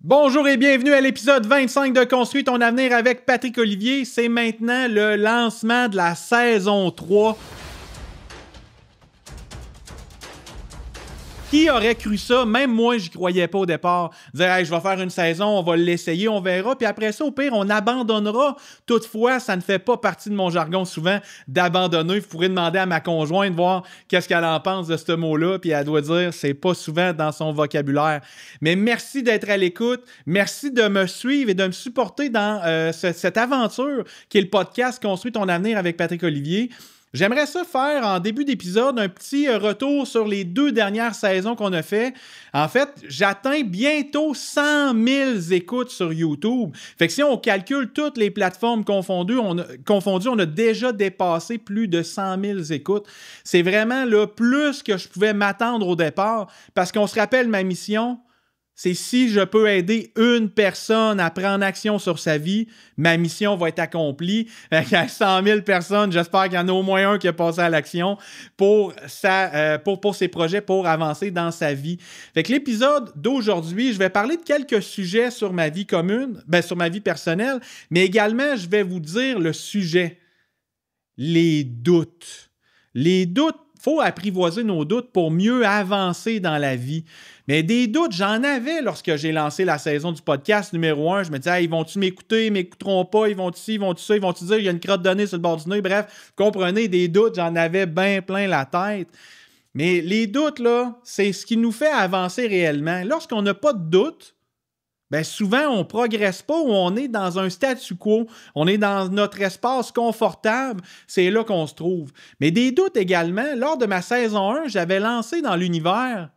Bonjour et bienvenue à l'épisode 25 de Construis ton avenir avec Patrick Olivier. C'est maintenant le lancement de la saison 3. Qui aurait cru ça? Même moi, j'y croyais pas au départ. Dire, hey, je vais faire une saison, on va l'essayer, on verra. Puis après ça, au pire, on abandonnera. Toutefois, ça ne fait pas partie de mon jargon souvent d'abandonner. Vous pourrez demander à ma conjointe, voir qu'est-ce qu'elle en pense de ce mot-là. Puis elle doit dire, c'est pas souvent dans son vocabulaire. Mais merci d'être à l'écoute. Merci de me suivre et de me supporter dans cette aventure qui est le podcast Construis ton avenir avec Patrick Olivier. J'aimerais ça faire en début d'épisode un petit retour sur les 2 dernières saisons qu'on a fait. En fait, j'atteins bientôt 100 000 écoutes sur YouTube. Fait que si on calcule toutes les plateformes confondues, on a déjà dépassé plus de 100 000 écoutes. C'est vraiment là, plus que je pouvais m'attendre au départ parce qu'on se rappelle ma mission. C'est si je peux aider une personne à prendre action sur sa vie, ma mission va être accomplie. Fait qu'à 100 000 personnes, j'espère qu'il y en a au moins un qui a passé à l'action pour ses projets, pour avancer dans sa vie. Fait que l'épisode d'aujourd'hui, je vais parler de quelques sujets sur ma vie commune, sur ma vie personnelle, mais également, je vais vous dire le sujet. Les doutes. Les doutes. Il faut apprivoiser nos doutes pour mieux avancer dans la vie. Mais des doutes, j'en avais lorsque j'ai lancé la saison du podcast numéro 1. Je me disais, hey, ils vont-tu m'écouter, ils m'écouteront pas, ils vont-tu ci, ils vont-tu ça, ils vont-tu dire, il y a une crotte de nez sur le bord du nez. Bref, comprenez, des doutes, j'en avais bien plein la tête. Mais les doutes, là, c'est ce qui nous fait avancer réellement. Lorsqu'on n'a pas de doute, souvent, on ne progresse pas ou on est dans un statu quo. On est dans notre espace confortable. C'est là qu'on se trouve. Mais des doutes également. Lors de ma saison 1, j'avais lancé dans l'univers,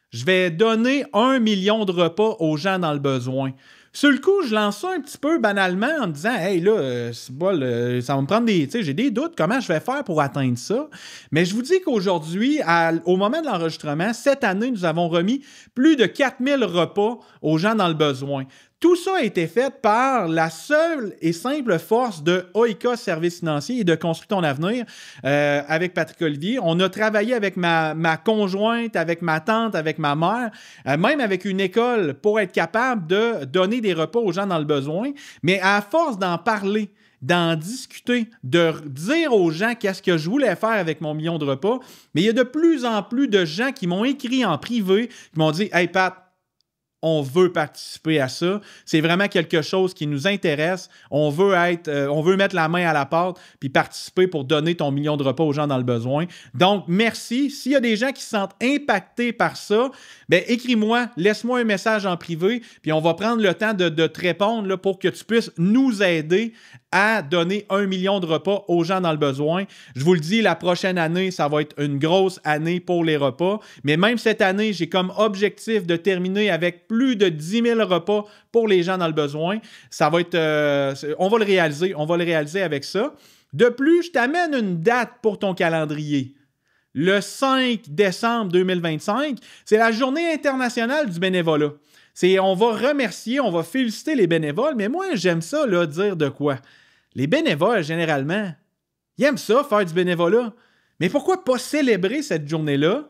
je vais donner 1 million de repas aux gens dans le besoin. Sur le coup, je lance ça un petit peu banalement en me disant « Hey, là, c'est bon, ça va me prendre des... Tu sais, j'ai des doutes, comment je vais faire pour atteindre ça? » Mais je vous dis qu'aujourd'hui, au moment de l'enregistrement, cette année, nous avons remis plus de 4000 repas aux gens dans le besoin. Tout ça a été fait par la seule et simple force de OICA Services financiers et de Construis ton avenir avec Patrick Olivier. On a travaillé avec ma conjointe, avec ma tante, avec ma mère, même avec une école pour être capable de donner des repas aux gens dans le besoin. Mais à force d'en parler, d'en discuter, de dire aux gens qu'est-ce que je voulais faire avec mon million de repas, mais il y a de plus en plus de gens qui m'ont écrit en privé, qui m'ont dit « Hey Pat, on veut participer à ça. C'est vraiment quelque chose qui nous intéresse. On veut mettre la main à la pâte puis participer pour donner ton million de repas aux gens dans le besoin. Donc, merci. S'il y a des gens qui se sentent impactés par ça, écris-moi, laisse-moi un message en privé puis on va prendre le temps de te répondre là, pour que tu puisses nous aider à donner 1 million de repas aux gens dans le besoin. Je vous le dis, la prochaine année, ça va être une grosse année pour les repas. Mais même cette année, j'ai comme objectif de terminer avec plus de 10 000 repas pour les gens dans le besoin. Ça va être... on va le réaliser. On va le réaliser avec ça. De plus, je t'amène une date pour ton calendrier. Le 5 décembre 2025, c'est la journée internationale du bénévolat. On va remercier, on va féliciter les bénévoles, mais moi, j'aime ça, là, dire de quoi. Les bénévoles, généralement, ils aiment ça, faire du bénévolat. Mais pourquoi pas célébrer cette journée-là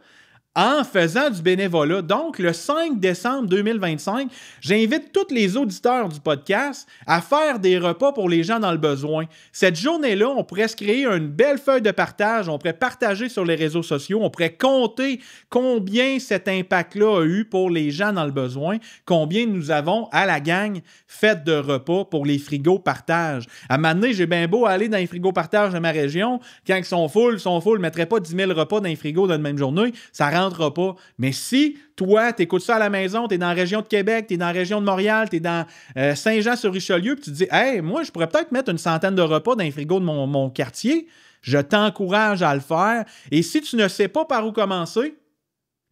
en faisant du bénévolat? Donc, le 5 décembre 2025, j'invite tous les auditeurs du podcast à faire des repas pour les gens dans le besoin. Cette journée-là, on pourrait se créer une belle feuille de partage, on pourrait partager sur les réseaux sociaux, on pourrait compter combien cet impact-là a eu pour les gens dans le besoin, combien nous avons à la gang fait de repas pour les frigos partage. À un moment donné, j'ai bien beau aller dans les frigos partage de ma région, quand ils sont full, je ne mettrais pas 10 000 repas dans les frigos dans la même journée, ça rentrera pas. Mais si toi, tu écoutes ça à la maison, tu es dans la région de Québec, tu es dans la région de Montréal, tu es dans Saint-Jean-sur-Richelieu, puis tu te dis « Hey, moi, je pourrais peut-être mettre une centaine de repas dans les frigos de mon quartier. » Je t'encourage à le faire. Et si tu ne sais pas par où commencer,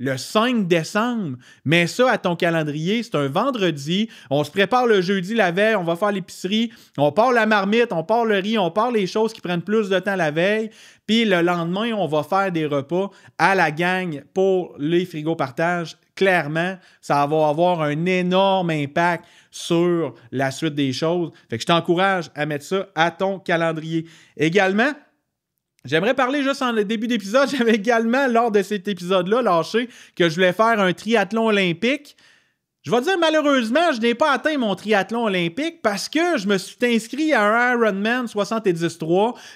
le 5 décembre, mets ça à ton calendrier, c'est un vendredi, on se prépare le jeudi la veille, on va faire l'épicerie, on part la marmite, on part le riz, on part les choses qui prennent plus de temps la veille, puis le lendemain, on va faire des repas à la gang pour les frigos partage. Clairement, ça va avoir un énorme impact sur la suite des choses. Fait que je t'encourage à mettre ça à ton calendrier. Également, j'aimerais parler juste en début d'épisode. J'avais également, lors de cet épisode-là, lâché que je voulais faire un triathlon olympique. Je vais dire, malheureusement, je n'ai pas atteint mon triathlon olympique parce que je me suis inscrit à un Ironman 73,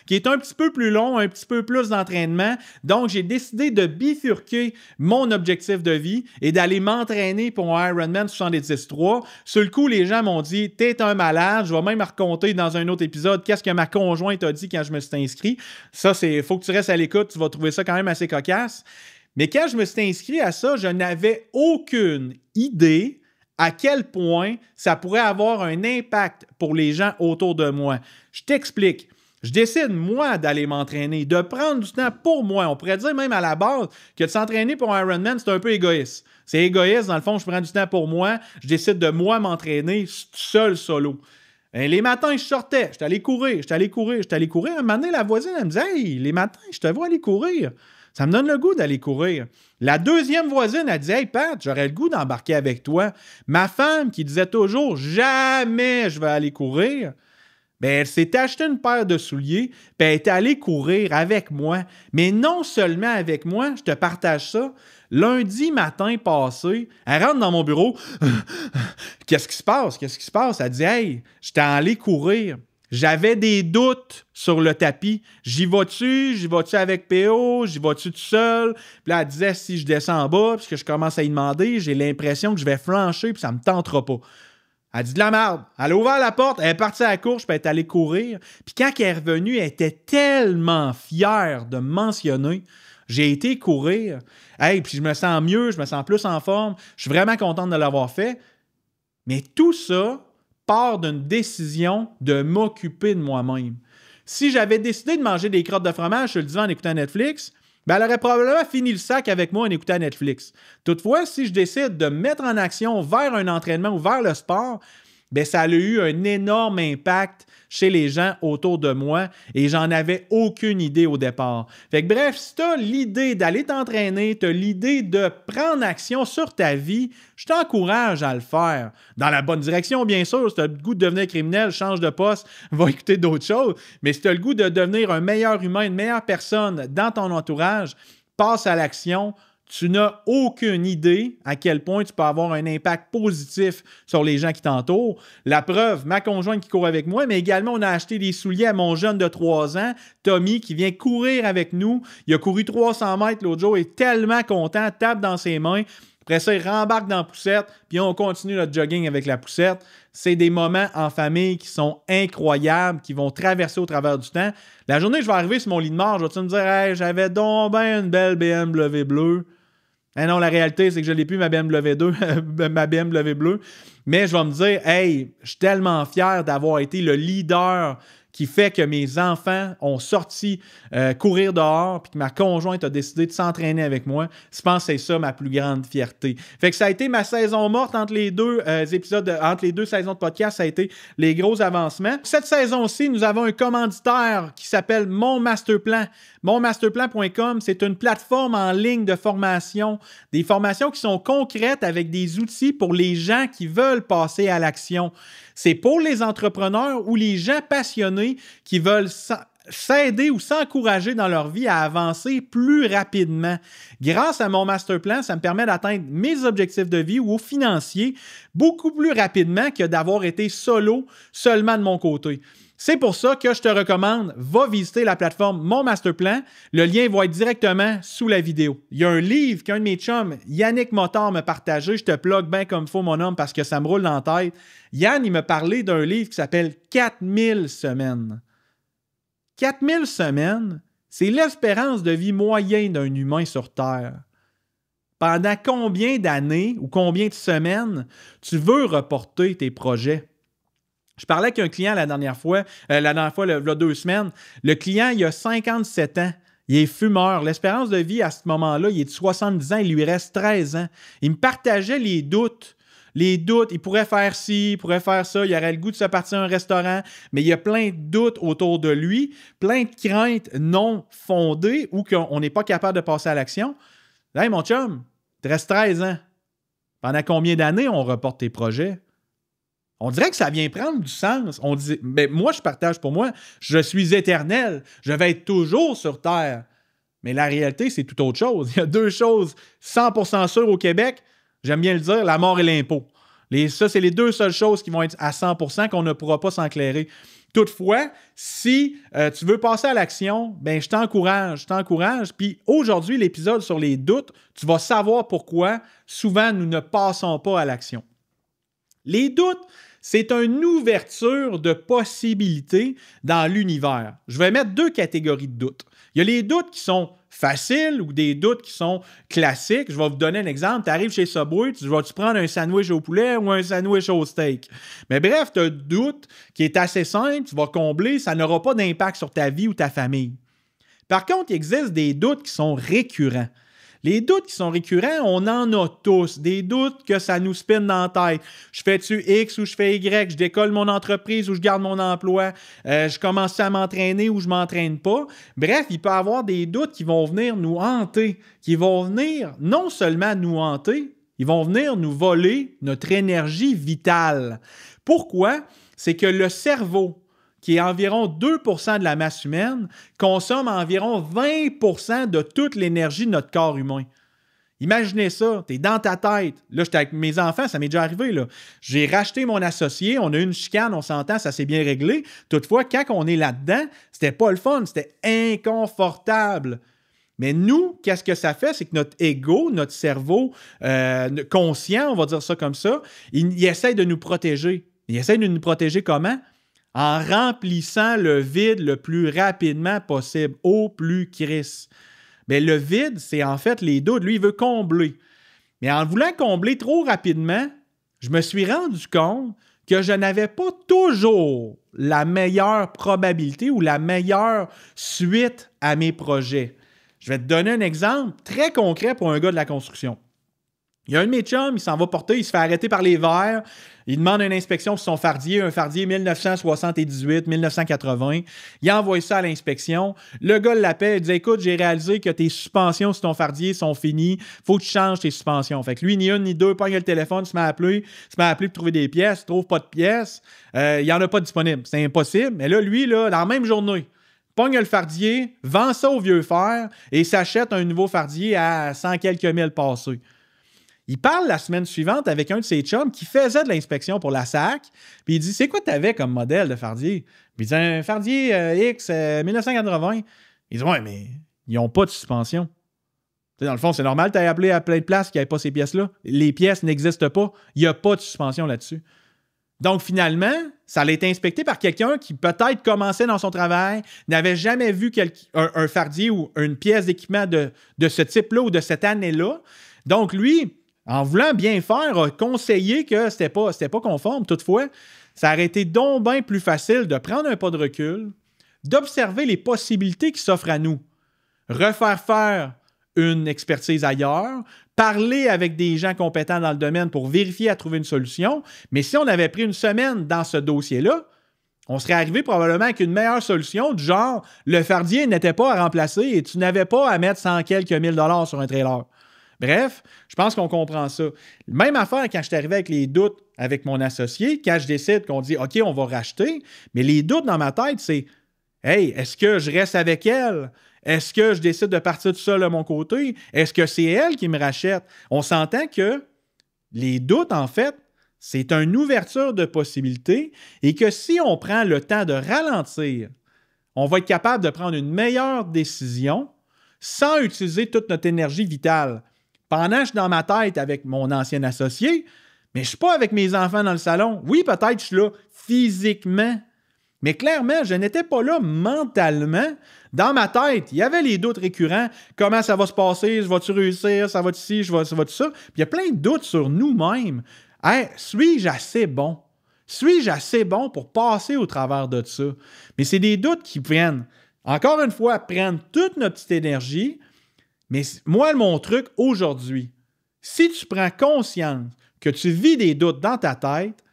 qui est un petit peu plus long, un petit peu plus d'entraînement. Donc, j'ai décidé de bifurquer mon objectif de vie et d'aller m'entraîner pour un Ironman 73. Sur le coup, les gens m'ont dit « T'es un malade ». Je vais même raconter dans un autre épisode qu'est-ce que ma conjointe a dit quand je me suis inscrit. Ça, faut que tu restes à l'écoute. Tu vas trouver ça quand même assez cocasse. Mais quand je me suis inscrit à ça, je n'avais aucune idée à quel point ça pourrait avoir un impact pour les gens autour de moi. Je t'explique. Je décide, moi, d'aller m'entraîner, de prendre du temps pour moi. On pourrait dire même à la base que de s'entraîner pour un Ironman, c'est un peu égoïste. C'est égoïste, dans le fond, je prends du temps pour moi. Je décide de moi m'entraîner seul, solo. Et les matins, je sortais, j'étais allé courir. À un moment donné, la voisine, elle me disait « Hey, les matins, je te vois aller courir. » Ça me donne le goût d'aller courir. La deuxième voisine, elle dit « Hey Pat, j'aurais le goût d'embarquer avec toi. » Ma femme, qui disait toujours « Jamais je vais aller courir », ben, elle s'est acheté une paire de souliers, puis elle est allée courir avec moi. Mais non seulement avec moi, je te partage ça. Lundi matin passé, elle rentre dans mon bureau. « Qu'est-ce qui se passe? Qu'est-ce qui se passe? » Elle dit « Hey, j'étais allé courir. » J'avais des doutes sur le tapis. J'y vas-tu? J'y vas-tu avec PO? J'y vas-tu tout seul? Puis là, elle disait, si je descends en bas, puis que je commence à y demander, j'ai l'impression que je vais flancher, puis ça me tentera pas. Elle dit de la merde. Elle a ouvert la porte, elle est partie à la course, puis elle est allée courir. Puis quand elle est revenue, elle était tellement fière de me mentionner. J'ai été courir. Hey, puis je me sens mieux, je me sens plus en forme. Je suis vraiment contente de l'avoir fait. Mais tout ça part d'une décision de m'occuper de moi-même. Si j'avais décidé de manger des crottes de fromage sur le divan en écoutant Netflix, ben elle aurait probablement fini le sac avec moi en écoutant Netflix. Toutefois, si je décide de me mettre en action vers un entraînement ou vers le sport, ben ça a eu un énorme impact chez les gens autour de moi et j'en avais aucune idée au départ. Fait que bref, si tu as l'idée d'aller t'entraîner, tu as l'idée de prendre action sur ta vie, je t'encourage à le faire. Dans la bonne direction, bien sûr. Si tu as le goût de devenir criminel, change de poste, va écouter d'autres choses. Mais si tu as le goût de devenir un meilleur humain, une meilleure personne dans ton entourage, passe à l'action. Tu n'as aucune idée à quel point tu peux avoir un impact positif sur les gens qui t'entourent. La preuve, ma conjointe qui court avec moi, mais également, on a acheté des souliers à mon jeune de 3 ans, Tommy, qui vient courir avec nous. Il a couru 300 mètres l'autre jour, il est tellement content, tape dans ses mains. Après ça, il rembarque dans la poussette, puis on continue notre jogging avec la poussette. C'est des moments en famille qui sont incroyables, qui vont traverser au travers du temps. La journée que je vais arriver sur mon lit de mort, je vais me dire « Hey, j'avais donc ben une belle BMW bleue. » Eh non, la réalité, c'est que je n'ai plus ma BMW bleue. Mais je vais me dire, hey, je suis tellement fier d'avoir été le leader qui fait que mes enfants ont sorti courir dehors puis que ma conjointe a décidé de s'entraîner avec moi. Je pense que c'est ça ma plus grande fierté. Fait que ça a été ma saison morte entre les deux épisodes, entre les deux saisons de podcast. Ça a été les gros avancements. Cette saison-ci, nous avons un commanditaire qui s'appelle Mon Masterplan. Monmasterplan.com, c'est une plateforme en ligne de formation. Des formations qui sont concrètes avec des outils pour les gens qui veulent passer à l'action. C'est pour les entrepreneurs ou les gens passionnés qui veulent s'aider ou s'encourager dans leur vie à avancer plus rapidement. Grâce à mon masterplan, ça me permet d'atteindre mes objectifs de vie ou financiers beaucoup plus rapidement que d'avoir été solo seulement de mon côté. C'est pour ça que je te recommande, va visiter la plateforme Mon Masterplan. Le lien va être directement sous la vidéo. Il y a un livre qu'un de mes chums, Yannick Motard, m'a partagé. Je te plug bien comme il faut, mon homme, parce que ça me roule dans la tête. Yann, il m'a parlé d'un livre qui s'appelle 4000 semaines. 4000 semaines, c'est l'espérance de vie moyenne d'un humain sur Terre. Pendant combien d'années ou combien de semaines tu veux reporter tes projets? Je parlais avec un client la dernière fois, il y a 2 semaines. Le client, il a 57 ans. Il est fumeur. L'espérance de vie à ce moment-là, il est de 70 ans. Il lui reste 13 ans. Il me partageait les doutes. Les doutes, il pourrait faire ci, il pourrait faire ça, il aurait le goût de se partir à un restaurant, mais il y a plein de doutes autour de lui, plein de craintes non fondées ou qu'on n'est pas capable de passer à l'action. Hey, mon chum, il te reste 13 ans. Pendant combien d'années on reporte tes projets? On dirait que ça vient prendre du sens. On dit, mais moi, je partage pour moi, je suis éternel, je vais être toujours sur Terre. Mais la réalité, c'est tout autre chose. Il y a 2 choses 100% sûres au Québec, j'aime bien le dire, la mort et l'impôt. Ça, c'est les deux seules choses qui vont être à 100% qu'on ne pourra pas s'enclairer. Toutefois, si tu veux passer à l'action, ben je t'encourage. Puis aujourd'hui, l'épisode sur les doutes, tu vas savoir pourquoi souvent nous ne passons pas à l'action. Les doutes, c'est une ouverture de possibilités dans l'univers. Je vais mettre deux catégories de doutes. Il y a les doutes qui sont faciles ou des doutes qui sont classiques. Je vais vous donner un exemple. Tu arrives chez Subway, tu vas-tu prendre un sandwich au poulet ou un sandwich au steak? Mais bref, tu as un doute qui est assez simple, tu vas combler, ça n'aura pas d'impact sur ta vie ou ta famille. Par contre, il existe des doutes qui sont récurrents. Les doutes qui sont récurrents, on en a tous. Des doutes que ça nous spinne dans la tête. Je fais-tu X ou je fais Y? Je décolle mon entreprise ou je garde mon emploi? Je commence à m'entraîner ou je ne m'entraîne pas? Bref, il peut y avoir des doutes qui vont venir nous hanter, qui vont venir non seulement nous hanter, ils vont venir nous voler notre énergie vitale. Pourquoi? C'est que le cerveau, qui est environ 2% de la masse humaine, consomme environ 20% de toute l'énergie de notre corps humain. Imaginez ça, tu es dans ta tête. Là, j'étais avec mes enfants, ça m'est déjà arrivé. Là. J'ai racheté mon associé, on a eu une chicane, on s'entend, ça s'est bien réglé. Toutefois, quand on est là-dedans, c'était pas le fun, c'était inconfortable. Mais nous, qu'est-ce que ça fait? C'est que notre ego, notre cerveau conscient, on va dire ça comme ça, il essaie de nous protéger. Il essaie de nous protéger comment? En remplissant le vide le plus rapidement possible, au plus Christ. Mais le vide, c'est en fait les doutes. Lui, il veut combler. Mais en voulant combler trop rapidement, je me suis rendu compte que je n'avais pas toujours la meilleure probabilité ou la meilleure suite à mes projets. Je vais te donner un exemple très concret pour un gars de la construction. Il y a un de mes chums, il s'en va porter, il se fait arrêter par les verts. Il demande une inspection sur son fardier, un fardier 1978-1980. Il envoie ça à l'inspection. Le gars l'appelle, il dit « Écoute, j'ai réalisé que tes suspensions sur ton fardier sont finies. Faut que tu changes tes suspensions. » Fait que lui, ni une ni deux, il pogne le téléphone, il se met à appeler pour trouver des pièces. Il ne trouve pas de pièces. Il n'y en a pas disponible. C'est impossible. Mais là, lui, là, dans la même journée, pogne le fardier, vend ça au vieux fer et s'achète un nouveau fardier à 100 quelques mille passés. Il parle la semaine suivante avec un de ses chums qui faisait de l'inspection pour la SAC. Puis il dit « C'est quoi tu avais comme modèle de fardier? » Puis il dit « Un fardier X 1980. » Il dit « Ouais, mais ils n'ont pas de suspension. » Dans le fond, c'est normal, tu as appelé à plein de places qu'il n'y avait pas ces pièces-là. Les pièces n'existent pas. Il n'y a pas de suspension là-dessus. Donc, finalement, ça allait être inspecté par quelqu'un qui peut-être commençait dans son travail, n'avait jamais vu un fardier ou une pièce d'équipement de ce type-là ou de cette année-là. Donc, lui, en voulant bien faire, a conseillé que c'était pas conforme. Toutefois, ça aurait été donc bien plus facile de prendre un pas de recul, d'observer les possibilités qui s'offrent à nous, refaire faire une expertise ailleurs, parler avec des gens compétents dans le domaine pour vérifier à trouver une solution. Mais si on avait pris une semaine dans ce dossier-là, on serait arrivé probablement avec une meilleure solution, du genre, le fardier n'était pas à remplacer et tu n'avais pas à mettre 100 quelques mille dollars sur un trailer. Bref, je pense qu'on comprend ça. Même affaire quand je suis arrivé avec les doutes avec mon associé, quand je décide qu'on dit « OK, on va racheter », mais les doutes dans ma tête, c'est « Hey, est-ce que je reste avec elle? Est-ce que je décide de partir tout seul de mon côté? Est-ce que c'est elle qui me rachète? » On s'entend que les doutes, en fait, c'est une ouverture de possibilités et que si on prend le temps de ralentir, on va être capable de prendre une meilleure décision sans utiliser toute notre énergie vitale. Pendant que je suis dans ma tête avec mon ancien associé, mais je ne suis pas avec mes enfants dans le salon. Oui, peut-être je suis là physiquement, mais clairement, je n'étais pas là mentalement. Dans ma tête, il y avait les doutes récurrents. Comment ça va se passer? Vas-tu réussir? Ça va-tu ci? Ça va-tu ça? Puis il y a plein de doutes sur nous-mêmes. Hey, suis-je assez bon? Suis-je assez bon pour passer au travers de ça? Mais c'est des doutes qui viennent, encore une fois, prennent toute notre petite énergie. Mais moi, mon truc aujourd'hui, si tu prends conscience que tu vis des doutes dans ta tête,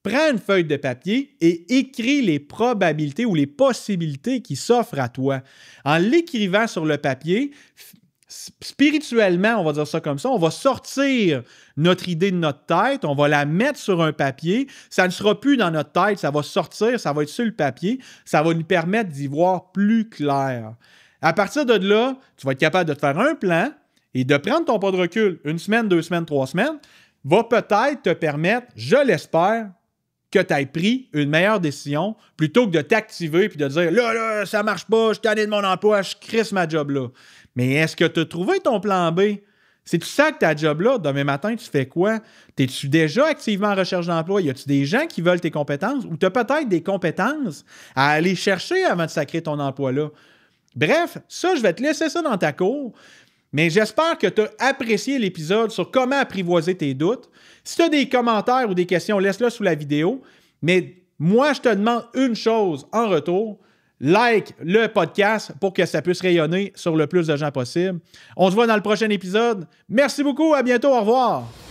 prends une feuille de papier et écris les probabilités ou les possibilités qui s'offrent à toi. En l'écrivant sur le papier, spirituellement, on va dire ça comme ça, on va sortir notre idée de notre tête, on va la mettre sur un papier, ça ne sera plus dans notre tête, ça va sortir, ça va être sur le papier, ça va nous permettre d'y voir plus clair. À partir de là, tu vas être capable de te faire un plan et de prendre ton pas de recul 1 semaine, 2 semaines, 3 semaines, va peut-être te permettre, je l'espère, que tu aies pris une meilleure décision plutôt que de t'activer et de dire « Là, ça marche pas, je suis tanné de mon emploi, je crisse ma job là. » Mais est-ce que tu as trouvé ton plan B? C'est tout ça que ta job là, demain matin, tu fais quoi? T'es-tu déjà activement en recherche d'emploi? Y a-tu des gens qui veulent tes compétences? Ou tu as peut-être des compétences à aller chercher avant de sacrer ton emploi là? Bref, ça, je vais te laisser ça dans ta cour. Mais j'espère que tu as apprécié l'épisode sur comment apprivoiser tes doutes. Si tu as des commentaires ou des questions, laisse-le sous la vidéo. Mais moi, je te demande une chose en retour. Like le podcast pour que ça puisse rayonner sur le plus de gens possible. On se voit dans le prochain épisode. Merci beaucoup. À bientôt. Au revoir.